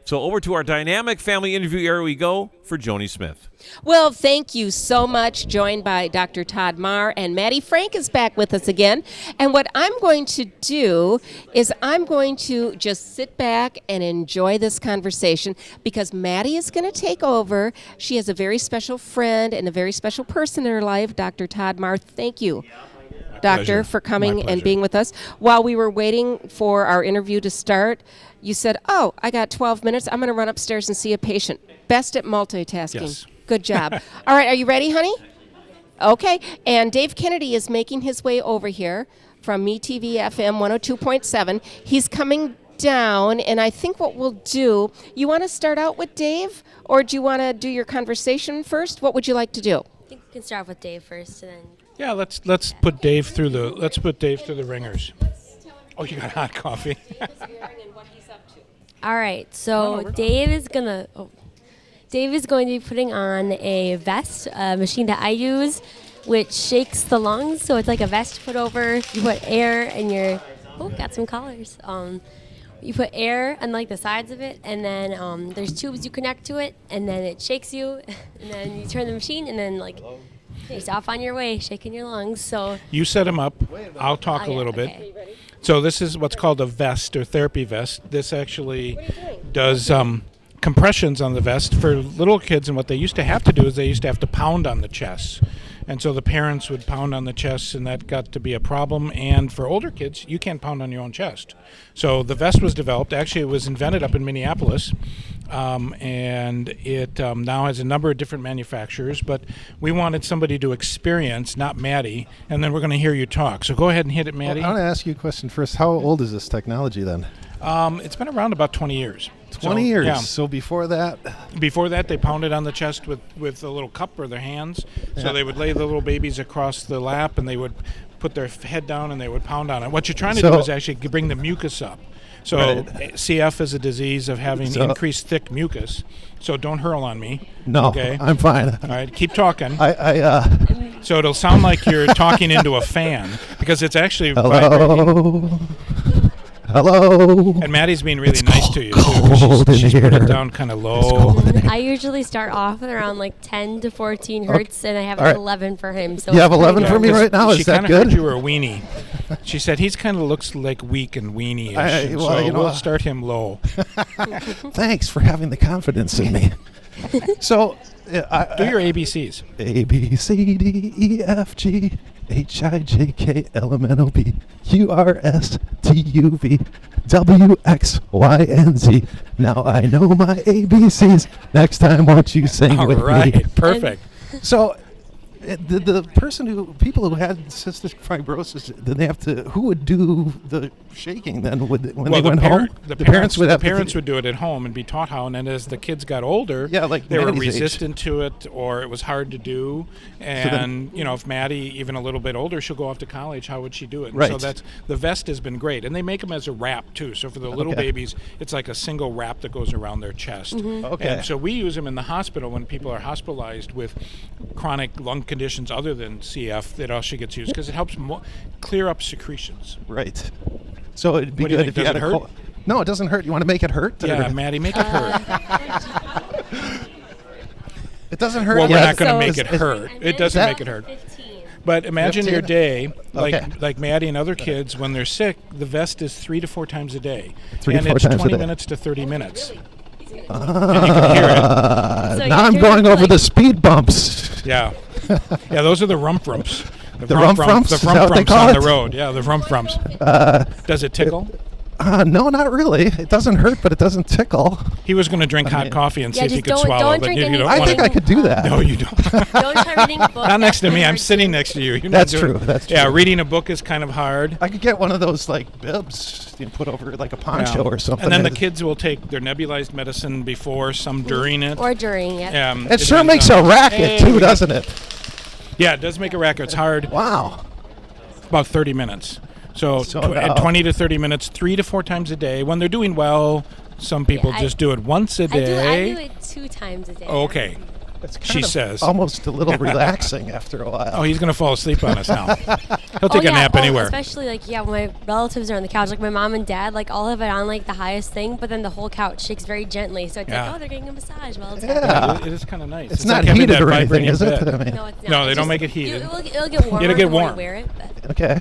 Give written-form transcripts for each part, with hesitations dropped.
So over to our dynamic family interview area we go for Joni Smith. Well, thank you so much. Joined by Dr. Todd Mahr, and Maddie Frank is back with us again. And what I'm going to do is I'm going to just sit back and enjoy this conversation because Maddie is going to take over. She has a very special friend and a very special person in her life, Dr. Todd Mahr. Thank you, Doctor, for coming and being with us. While we were waiting for our interview to start, you said, oh, I got 12 minutes. I'm going to run upstairs and see a patient. Best at multitasking. Yes. Good job. All right, are you ready, honey? Okay, and Dave Kennedy is making his way over here from MeTV FM 102.7. He's coming down, and I think what we'll do, you want to start out with Dave, or do you want to do your conversation first? What would you like to do? I think we can start with Dave first, and then. Yeah, let's put Dave through the ringers. Oh, you got hot coffee. All right, so Dave is going to be putting on a vest, a machine that I use, which shakes the lungs. So it's like a vest you put over. You put air in your. Oh, got some collars. You put air on like the sides of it, and then there's tubes you connect to it, and then it shakes you, and then you turn the machine, and then like. He's off on your way, shaking your lungs. So you set him up. I'll talk a little bit. So this is what's called a vest or therapy vest. This actually does compressions on the vest for little kids. And what they used to have to do is they used to have to pound on the chest. And so the parents would pound on the chest, and that got to be a problem. And for older kids, you can't pound on your own chest. So the vest was developed. Actually, it was invented up in Minneapolis. And it now has a number of different manufacturers, but we wanted somebody to experience, not Maddie, and then we're going to hear you talk. So go ahead and hit it, Maddie. Well, I want to ask you a question first. How old is this technology then? It's been around about 20 years. 20 years? Yeah. So before that? Before that, they pounded on the chest with a little cup or their hands. Yeah. So they would lay the little babies across the lap, and they would put their head down, and they would pound on it. What you're trying to do is actually bring the mucus up. So CF is a disease of having increased thick mucus. So don't hurl on me. No, okay? I'm fine. All right, keep talking. I So it'll sound like you're talking into a fan because it's actually Hello. Hello. And Maddie's being really nice to you too. She's put it down kind of low. I usually start off with around like 10 to 14 hertz, and I have 11 for him. So you have 11 for me right now? Is that good? She kind of heard you were a weenie. She said he kind of looks like weak and weenie-ish. We'll start him low. Thanks for having the confidence in me. So, do your ABCs. A, B, C, D, E, F, G, H, I, J, K, L, M, N, O, P, Q, R, S, T, U, V, W, X, Y, and Z. Now I know my ABCs. Next time, won't you sing with me? All right, perfect. So, people who had cystic fibrosis, did they have to? Who would do the shaking then? When they went home, the parents would do it at home and be taught how. And then as the kids got older, they were resistant to it, or it was hard to do. And if Maddie, even a little bit older, she'll go off to college. How would she do it? Right. So the vest has been great, and they make them as a wrap too. So for the little babies, it's like a single wrap that goes around their chest. Mm-hmm. Okay. And so we use them in the hospital when people are hospitalized with chronic lung conditions other than CF. That also gets used because it helps clear up secretions. Right. So it'd be good if you had a cold. No, it doesn't hurt. You want to make it hurt? Yeah, Maddie, make it hurt. It doesn't hurt. Well, we're not going to make it hurt. It doesn't make it hurt. 15. But imagine 15? your day, like Maddie and other kids, when they're sick, the vest is 3 to 4 times a day. 3 to 4 times a day. And it's 20 minutes to 30 minutes. Really? And you can hear it. So now I'm going over the speed bumps. Yeah. Yeah, those are the rump rumps. The rump rumps? The Is that rump what they rumps call on it? the road. Yeah, the rump rumps. Does it tickle? No, not really. It doesn't hurt, but it doesn't tickle. He was going to drink hot coffee and see if he could swallow, but you don't I want think I could do that. No, you don't. Don't try reading a book. Not next to me. I'm sitting next to you. You're That's not doing true. That's true. Yeah, reading a book is kind of hard. I could get one of those bibs you put over like a poncho or something. And then the kids will take their nebulized medicine before, some during it. Or during it. It sure makes a racket too, doesn't it? Yeah, it does make a racket. It's hard. Wow. About 30 minutes. So 20 to 30 minutes, 3 to 4 times a day. When they're doing well, some people just do it once a day. I do it 2 times a day. Okay. It's kind she of says. almost a little relaxing after a while. Oh, he's going to fall asleep on us now. He'll take a nap anywhere. Especially when my relatives are on the couch, like my mom and dad, like I'll have it on like the highest thing, but then the whole couch shakes very gently. So it's like, oh, they're getting a massage while it's happening. It is kind of nice. It's not like heated or anything, is it? No, it's not. No, they It's don't make it heated. It'll get warmer. It'll get the more warm. you wear it. But. Okay.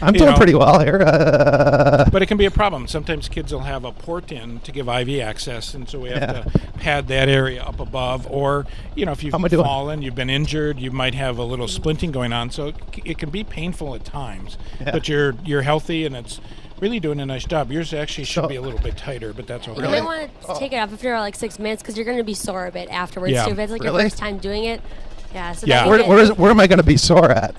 I'm doing pretty well here. But it can be a problem. Sometimes kids will have a port in to give IV access, and so we have to pad that area up above. Or, if you've fallen, you've been injured, you might have a little splinting going on. So it can be painful at times. Yeah. But you're healthy, and it's really doing a nice job. Yours actually should be a little bit tighter, but that's okay. You might want to take it off after like 6 minutes because you're going to be sore a bit afterwards too. If it's like your first time doing it. Yeah. So where am I going to be sore at?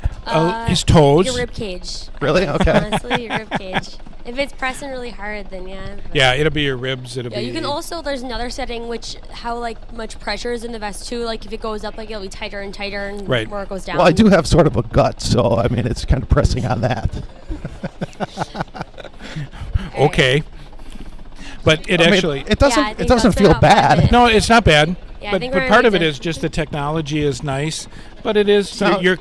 His toes. Your rib cage. Really? Okay. Honestly, your rib cage. If it's pressing really hard, then yeah. Yeah, it'll be your ribs. It'll be. You can also. There's another setting which how much pressure is in the vest too. Like if it goes up, it'll be tighter and tighter, and more it goes down. Well, I do have sort of a gut, so I mean it's kind of pressing on that. Okay. But it doesn't feel bad. No, it's not bad. Yeah, but part of it is just the technology is nice, but it is you're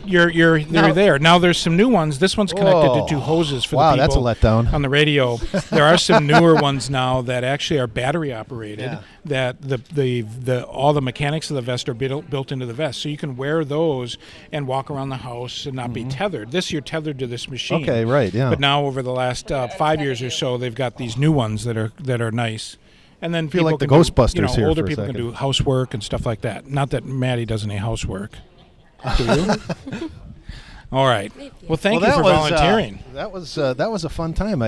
there. Now there's some new ones. This one's connected to two hoses for the people. Wow, that's a letdown. On the radio. There are some newer ones now that actually are battery operated. Yeah. That the all the mechanics of the vest are built into the vest, so you can wear those and walk around the house and not be tethered. You're tethered to this machine. Okay, right, yeah. But now over the last 5 years or so, they've got these new ones that are nice. And then feel like the Ghostbusters here. Older people can do housework and stuff like that. Not that Maddie does any housework. Do you? All right. Well, thank you for volunteering. That was a fun time.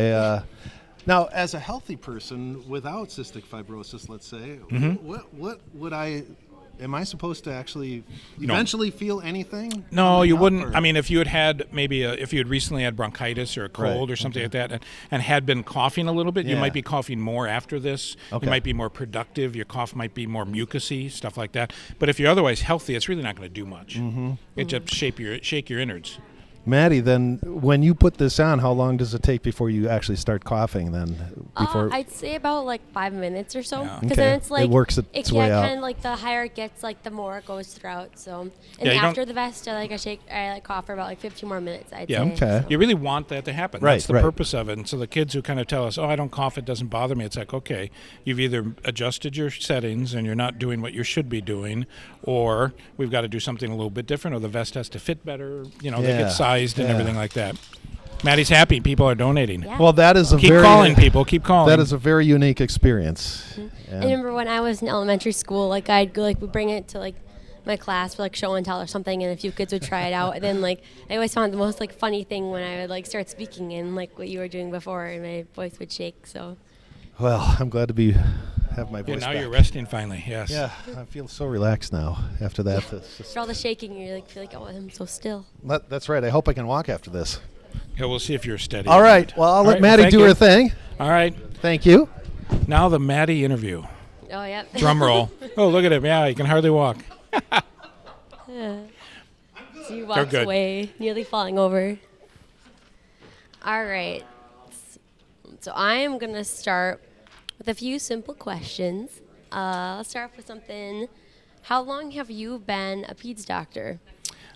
Now, as a healthy person without cystic fibrosis, let's say, what would I? Am I supposed to actually eventually feel anything? No, you wouldn't. I mean, if you had if you had recently had bronchitis or a cold or something like that and had been coughing a little bit, you might be coughing more after this. Okay. You might be more productive. Your cough might be more mucousy, stuff like that. But if you're otherwise healthy, it's really not going to do much. It just shake your innards. Maddie, then when you put this on, how long does it take before you actually start coughing then? I'd say about 5 minutes or so. Because then it's it works its way out. Kind of the higher it gets, the more it goes throughout. So, and after the vest, I cough for about 15 more minutes, I'd say. Okay. So. You really want that to happen. Right, That's the purpose of it. And so the kids who kind of tell us, I don't cough, it doesn't bother me. It's like, okay, you've either adjusted your settings and you're not doing what you should be doing, or we've got to do something a little bit different, or the vest has to fit better. They get sized and everything like that. Maddie's happy. People are donating. Yeah. Well, that is keep calling, people. Keep calling. That is a very unique experience. I remember when I was in elementary school, I'd go, we bring it to my class for show and tell or something, and a few kids would try it out. And then I always found the most funny thing when I would start speaking and what you were doing before, and my voice would shake. So. Well, I'm glad to have my voice now back. You're resting finally, yes. Yeah, I feel so relaxed now after that. For all the shaking, you feel oh, I'm so still. That's right. I hope I can walk after this. Yeah, we'll see if you're steady. All right. Well, I'll let Maddie do her thing. All right. Thank you. Now the Maddie interview. Oh, yeah. Drum roll. Oh, look at him. Yeah, he can hardly walk. So he walks away, nearly falling over. All right. So I am going to start with a few simple questions. Let's start off with something. How long have you been a peds doctor?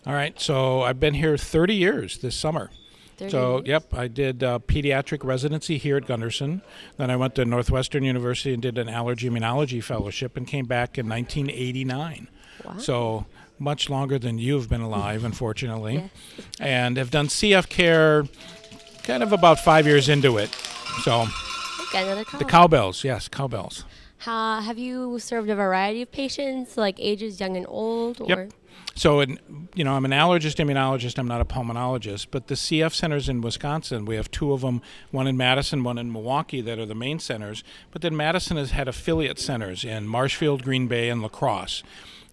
All right. So I've been here 30 years this summer. 30 So, years? yep, I did pediatric residency here at Gunderson. Then I went to Northwestern University and did an allergy immunology fellowship and came back in 1989. Wow. So much longer than you've been alive, unfortunately. Yes. And have done CF care kind of about 5 years into it. So Got another call. the cowbells, yes, cowbells. Have you served a variety of patients, ages young and old? Or? Yep. So, I'm an allergist, immunologist. I'm not a pulmonologist. But the CF centers in Wisconsin, we have two of them, one in Madison, one in Milwaukee, that are the main centers. But then Madison has had affiliate centers in Marshfield, Green Bay, and La Crosse.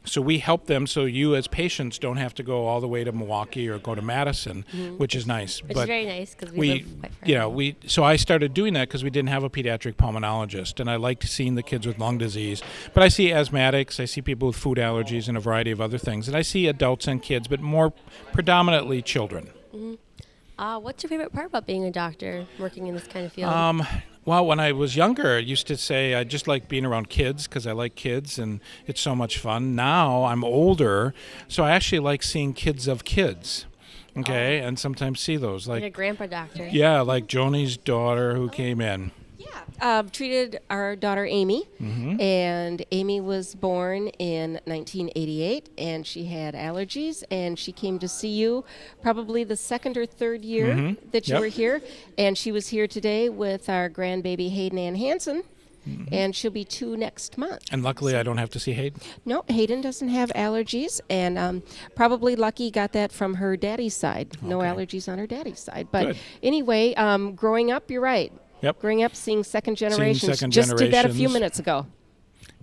So we help them so you as patients don't have to go all the way to Milwaukee or go to Madison, which is nice. Which is very nice because we live quite far. So I started doing that because we didn't have a pediatric pulmonologist, and I liked seeing the kids with lung disease. But I see asthmatics, I see people with food allergies and a variety of other things, and I see adults and kids, but more predominantly children. What's your favorite part about being a doctor, working in this kind of field? Well, when I was younger, I used to say I just like being around kids because I like kids and it's so much fun. Now I'm older, so I actually like seeing kids of kids. Okay, and sometimes see those like a grandpa doctor. Yeah, like Joni's daughter who came in. Treated our daughter Amy, and Amy was born in 1988, and she had allergies, and she came to see you probably the second or third year that you were here, and she was here today with our grandbaby Hayden Ann Hansen, and she'll be 2 next month. And luckily I don't have to see Hayden? No, Hayden doesn't have allergies, and probably Lucky got that from her daddy's side. No allergies on her daddy's side. But anyway, growing up, you're right. Yep. Growing up, seeing second generations. Second Just did that a few generations. minutes ago.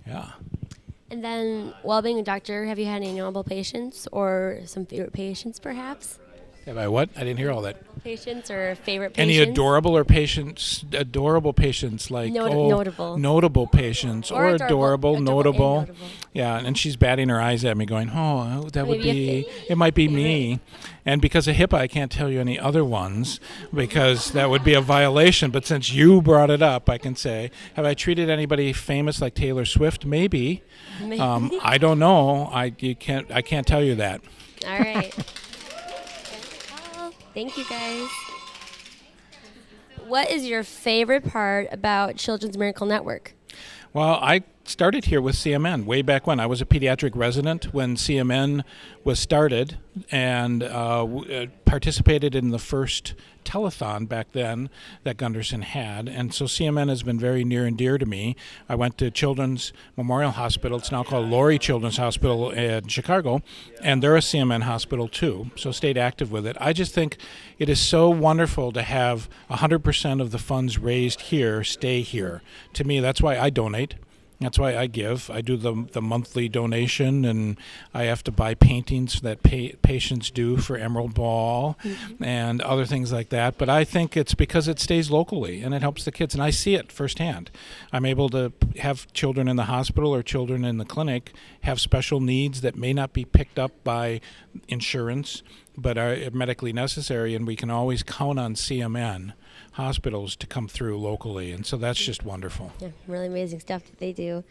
Yeah. And then, while being a doctor, have you had any notable patients or some favorite patients, perhaps? Have I what? I didn't hear all that. Patients or favorite Any patients? adorable patients like notable patients Or or adorable and notable. Yeah, and she's batting her eyes at me going, oh, that would Maybe it might be me. And because of HIPAA, I can't tell you any other ones because that would be a violation. But since you brought it up, I can say, have I treated anybody famous like Taylor Swift? Maybe. I don't know. I can't tell you that. All right. Thank you, guys. What is your favorite part about Children's Miracle Network? Well, I started here with CMN way back when. I was a pediatric resident when CMN was started and participated in the first telethon back then that Gunderson had. And so CMN has been very near and dear to me. I went to Children's Memorial Hospital. It's now called Laurie Children's Hospital in Chicago, and they're a CMN hospital too, so stayed active with it. I just think it is so wonderful to have 100% of the funds raised here stay here. To me, that's why I donate. That's why I give. I do the monthly donation, and I have to buy paintings that patients do for Emerald Ball and other things like that. But I think it's because it stays locally, and it helps the kids, and I see it firsthand. I'm able to have children in the hospital or children in the clinic have special needs that may not be picked up by insurance, but are medically necessary, and we can always count on CMN hospitals to come through locally, and so that's just wonderful. Yeah, really amazing stuff that they do.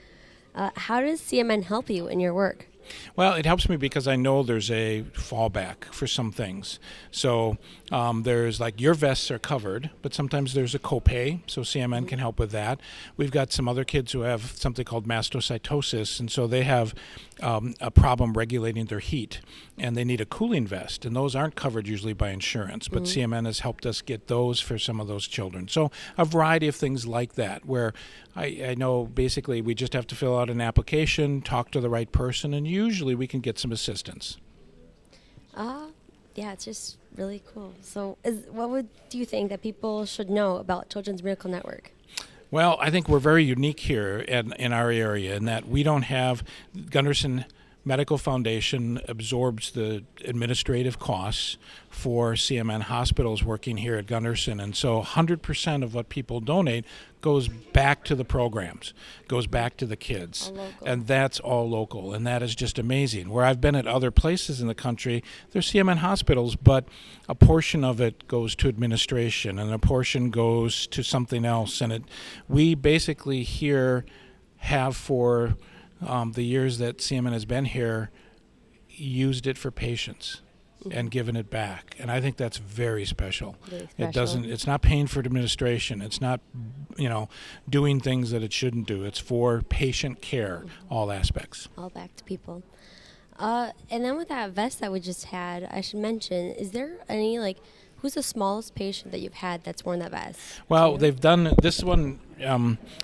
How does CMN help you in your work? Well, it helps me because I know there's a fallback for some things. So there's like your vests are covered, but sometimes there's a copay, so CMN can help with that. We've got some other kids who have something called mastocytosis, and so they have a problem regulating their heat, and they need a cooling vest, and those aren't covered usually by insurance, but CMN has helped us get those for some of those children. So a variety of things like that, where I know basically we just have to fill out an application, talk to the right person, and usually we can get some assistance. Yeah, it's just really cool. So what do you think that people should know about Children's Miracle Network? Well, I think we're very unique here in our area in that we don't have Gunderson Medical Foundation absorbs the administrative costs for CMN hospitals working here at Gunderson. And so 100% of what people donate goes back to the programs, goes back to the kids. And that's all local. And that is just amazing. Where I've been at other places in the country, there's CMN hospitals, but a portion of it goes to administration and a portion goes to something else. And we basically here have for the years that CMN has been here, used it for patients and given it back, and I think that's very special. It's not paying for administration. It's not, doing things that it shouldn't do. It's for patient care, all aspects. All back to people. And then with that vest that we just had, I should mention, is there any who's the smallest patient that you've had that's worn that vest? Well, they've done this one.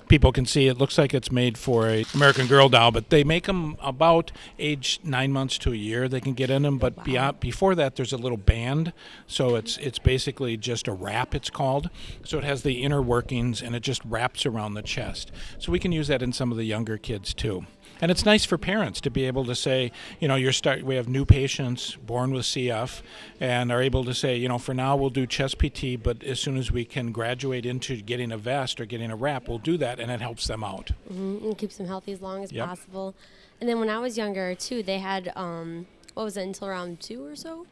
People can see it looks like it's made for a American Girl doll, but they make them about age 9 months to a year. They can get in them, but before that, there's a little band. So it's basically just a wrap. It's called. So it has the inner workings, and it just wraps around the chest. So we can use that in some of the younger kids too. And it's nice for parents to be able to say, we have new patients born with CF and are able to say, for now we'll do chest PT, but as soon as we can graduate into getting a vest or getting a wrap, we'll do that, and it helps them out. And keeps them healthy as long as possible. And then when I was younger, too, they had, until around 2 or so?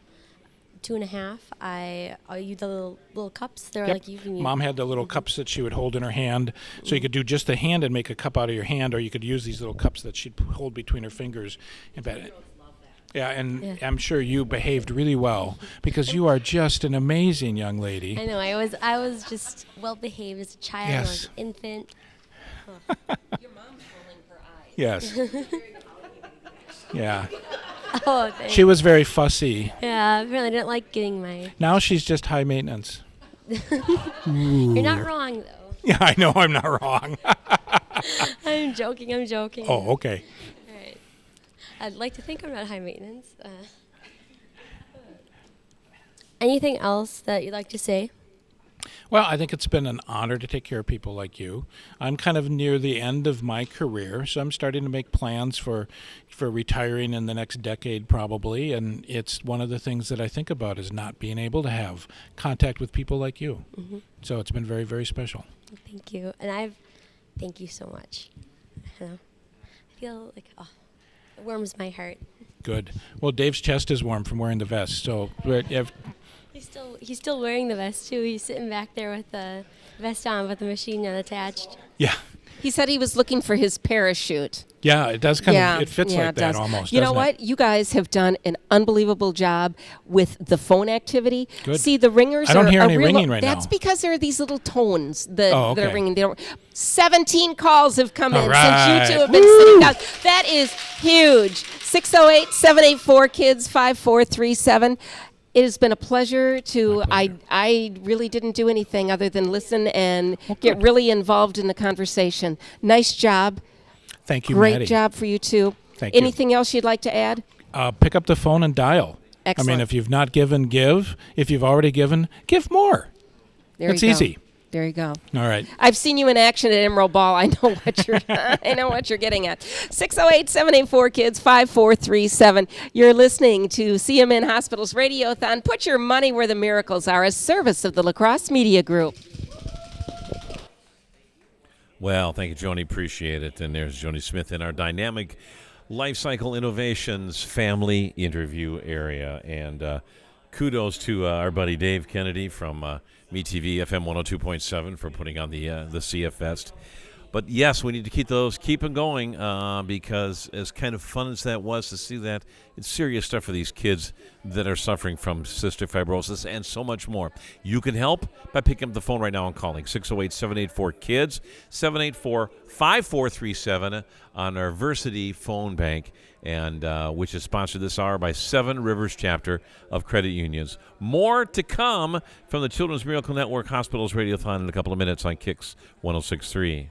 2.5, I'll use the little cups. They're Yep. like you can use. Mom had the little cups that she would hold in her hand, so you could do just the hand and make a cup out of your hand, or you could use these little cups that she'd hold between her fingers. Yeah, and Yeah. I'm sure you behaved really well because you are just an amazing young lady. I know. I was just well behaved as a child, Yes. or an infant. Your mom's rolling her eyes. Yes. Yeah. Oh, thanks. She was very fussy. Yeah, I really didn't like getting my. Now she's just high maintenance. You're not wrong though. Yeah, I know I'm not wrong. I'm joking. Oh, okay. All right. I'd like to think I'm not high maintenance. Anything else that you'd like to say? Well, I think it's been an honor to take care of people like you. I'm kind of near the end of my career, so I'm starting to make plans for retiring in the next decade probably, and it's one of the things that I think about is not being able to have contact with people like you. Mm-hmm. So it's been very, very special. Thank you, and thank you so much. I feel like it warms my heart. Good. Well, Dave's chest is warm from wearing the vest, so He's still wearing the vest too. He's sitting back there with the vest on, but the machine unattached. yeah. He said he was looking for his parachute. Yeah, it does it fits like it that does. almost. You know doesn't what? it? You guys have done an unbelievable job with the phone activity. Good. See, the ringers I don't are hear a any real- ringing right That's now. because there are these little tones that Oh, are okay. ringing. 17 calls have come All in right. since you two have been sitting down. That is huge. 608-784-KIDS-5437. It has been a pleasure to. My pleasure. I really didn't do anything other than listen and get good. really involved in the conversation. Nice job. Thank you, Great Maddie. job for you too. Thank you. Anything else you'd like to add? Pick up the phone and dial. Excellent. I mean, if you've not given, give. If you've already given, give more. There It's you go. easy. There you go. All right. I've seen you in action at Emerald Ball. I know what you're I know what you're getting at. 608-784-KIDS-5437. You're listening to CMN Hospital's Radiothon. Put your money where the miracles are, a service of the La Crosse Media Group. Well, thank you, Joni. Appreciate it. And there's Joni Smith in our dynamic Life Cycle Innovations family interview area. And kudos to our buddy Dave Kennedy from MeTV FM 102.7 for putting on the CF Fest. But yes, we need to keep those keeping going because as kind of fun as that was to see that, it's serious stuff for these kids that are suffering from cystic fibrosis and so much more. You can help by picking up the phone right now and calling 608-784-KIDS, 784-5437 on our Versity phone bank, and which is sponsored this hour by Seven Rivers Chapter of Credit Unions. More to come from the Children's Miracle Network Hospitals Radiothon in a couple of minutes on Kicks 106.3.